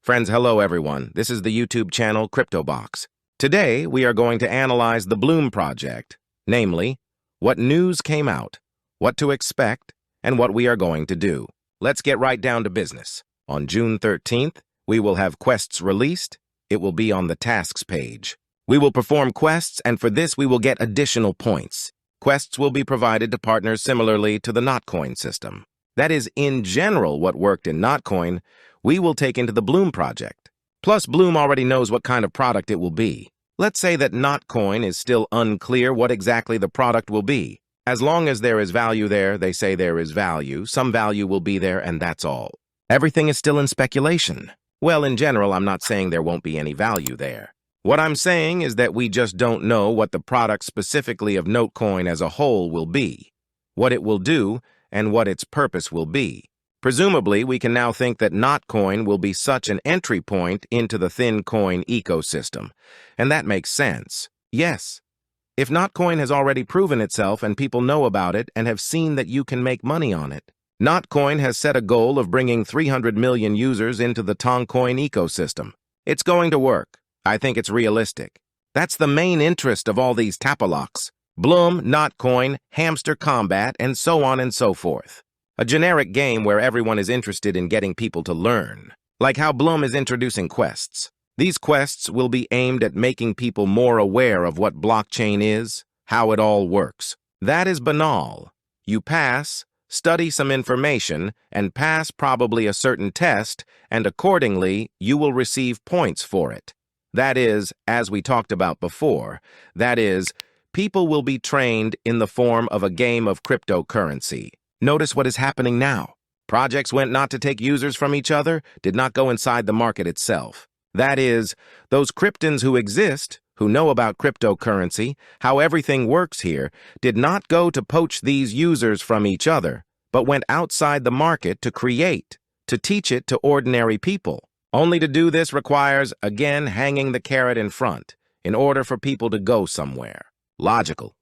Friends, hello everyone. This is the YouTube channel CryptoBox. Today, we are going to analyze the Blum project, namely, what news came out, what to expect, and what we are going to do. Let's get right down to business. On June 13th, we will have quests released. It will be on the tasks page. We will perform quests, and for this, we will get additional points. Quests will be provided to partners similarly to the notcoin system. That is, in general, what worked in notcoin, we will take into the Blum project. Plus, Blum already knows what kind of product it will be. Let's say that notcoin is still unclear what exactly the product will be. As long as there is value there, they say there is value. Some value will be there, and that's all. Everything is still in speculation. Well, in general, I'm not saying there won't be any value there. What I'm saying is that we just don't know what the product specifically of notcoin as a whole will be, what it will do, and what its purpose will be. Presumably, we can now think that notcoin will be such an entry point into the thin coin ecosystem. And that makes sense. Yes. If notcoin has already proven itself and people know about it and have seen that you can make money on it. Notcoin has set a goal of bringing 300 million users into the Toncoin ecosystem. It's going to work. I think it's realistic. That's the main interest of all these tapalocks. Blum, notcoin, hamster combat, and so on and so forth. A generic game where everyone is interested in getting people to learn. Like how Blum is introducing quests. These quests will be aimed at making people more aware of what blockchain is, how it all works. That is banal. You pass, study some information, and pass probably a certain test, and accordingly, you will receive points for it. That is, as we talked about before, that is, people will be trained in the form of a game of cryptocurrency. Notice what is happening now. Projects went not to take users from each other, did not go inside the market itself. That is, those cryptons who exist, who know about cryptocurrency, how everything works here, did not go to poach these users from each other, but went outside the market to create, to teach it to ordinary people. Only to do this requires, again, hanging the carrot in front, in order for people to go somewhere. Logical.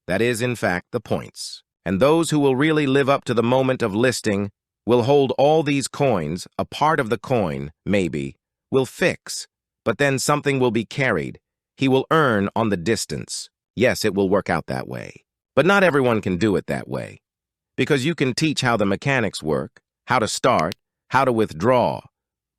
That is, in fact, the points. And those who will really live up to the moment of listing will hold all these coins, a part of the coin, maybe, will fix, but then something will be carried. He will earn on the distance. Yes, it will work out that way. But not everyone can do it that way. Because you can teach how the mechanics work, how to start, how to withdraw.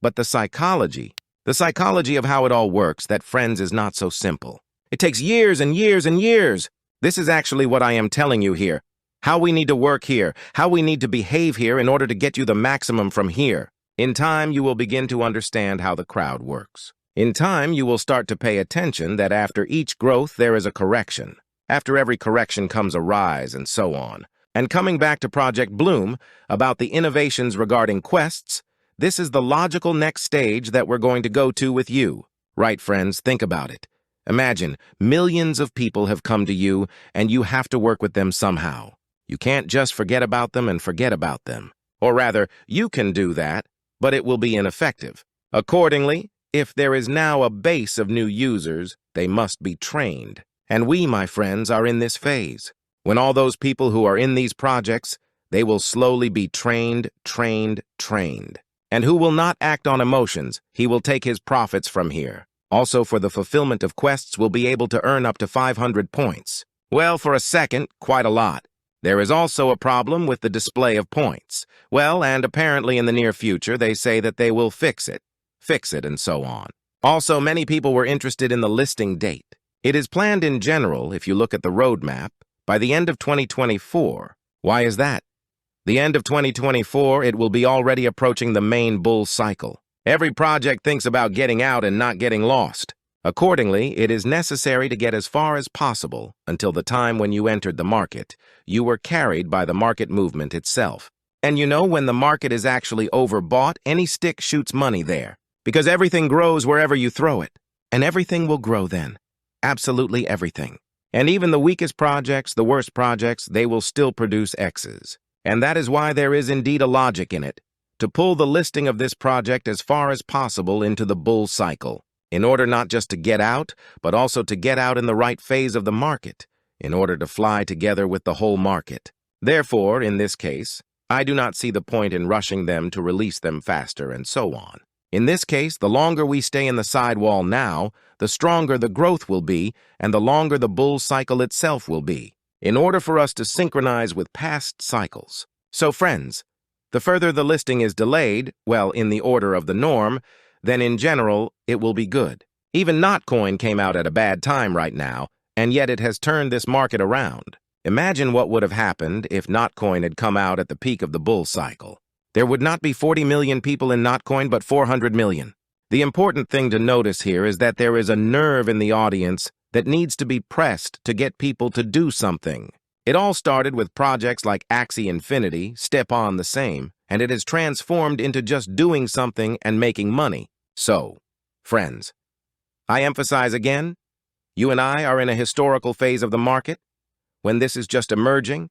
But the psychology of how it all works, that, friends, is not so simple. It takes years and years and years. This is actually what I am telling you here. How we need to work here, how we need to behave here in order to get you the maximum from here. In time, you will begin to understand how the crowd works. In time, you will start to pay attention that after each growth, there is a correction. After every correction comes a rise, and so on. And coming back to Project Blum, about the innovations regarding quests, this is the logical next stage that we're going to go to with you. Right, friends, think about it. Imagine, millions of people have come to you, and you have to work with them somehow. You can't just forget about them and forget about them. Or rather, you can do that, but it will be ineffective. Accordingly, if there is now a base of new users, they must be trained. And we, my friends, are in this phase. When all those people who are in these projects, they will slowly be trained. And who will not act on emotions, he will take his profits from here. Also, for the fulfillment of quests, will be able to earn up to 500 points. Well, for a second, quite a lot. There is also a problem with the display of points. Well, and apparently in the near future, they say that they will fix it, and so on. Also, many people were interested in the listing date. It is planned in general, if you look at the roadmap, by the end of 2024. Why is that? The end of 2024, it will be already approaching the main bull cycle. Every project thinks about getting out and not getting lost. Accordingly, it is necessary to get as far as possible until the time when you entered the market. You were carried by the market movement itself. And you know, when the market is actually overbought, any stick shoots money there. Because everything grows wherever you throw it. And everything will grow then. Absolutely everything. And even the weakest projects, the worst projects, they will still produce X's. And that is why there is indeed a logic in it. To pull the listing of this project as far as possible into the bull cycle. In order not just to get out, but also to get out in the right phase of the market, in order to fly together with the whole market. Therefore, in this case, I do not see the point in rushing them to release them faster and so on. In this case, the longer we stay in the sidewall now, the stronger the growth will be and the longer the bull cycle itself will be, in order for us to synchronize with past cycles. So friends, the further the listing is delayed, well, in the order of the norm, then in general, it will be good. Even notcoin came out at a bad time right now, and yet it has turned this market around. Imagine what would have happened if notcoin had come out at the peak of the bull cycle. There would not be 40 million people in notcoin, but 400 million. The important thing to notice here is that there is a nerve in the audience that needs to be pressed to get people to do something. It all started with projects like Axie Infinity, Step On the same, and it has transformed into just doing something and making money. So, friends, I emphasize again, you and I are in a historical phase of the market, when this is just emerging,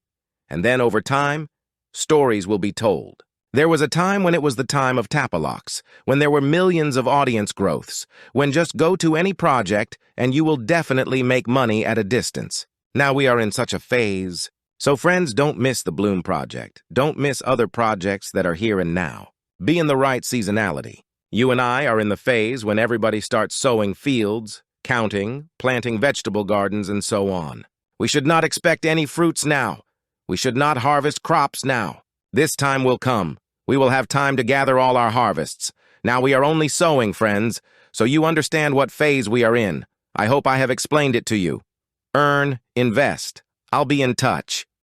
and then over time, stories will be told. There was a time when it was the time of Tapalocks, when there were millions of audience growths, when just go to any project and you will definitely make money at a distance. Now we are in such a phase. So friends, don't miss the Blum project. Don't miss other projects that are here and now. Be in the right seasonality. You and I are in the phase when everybody starts sowing fields, counting, planting vegetable gardens, and so on. We should not expect any fruits now. We should not harvest crops now. This time will come. We will have time to gather all our harvests. Now we are only sowing, friends, so you understand what phase we are in. I hope I have explained it to you. Earn, invest. I'll be in touch.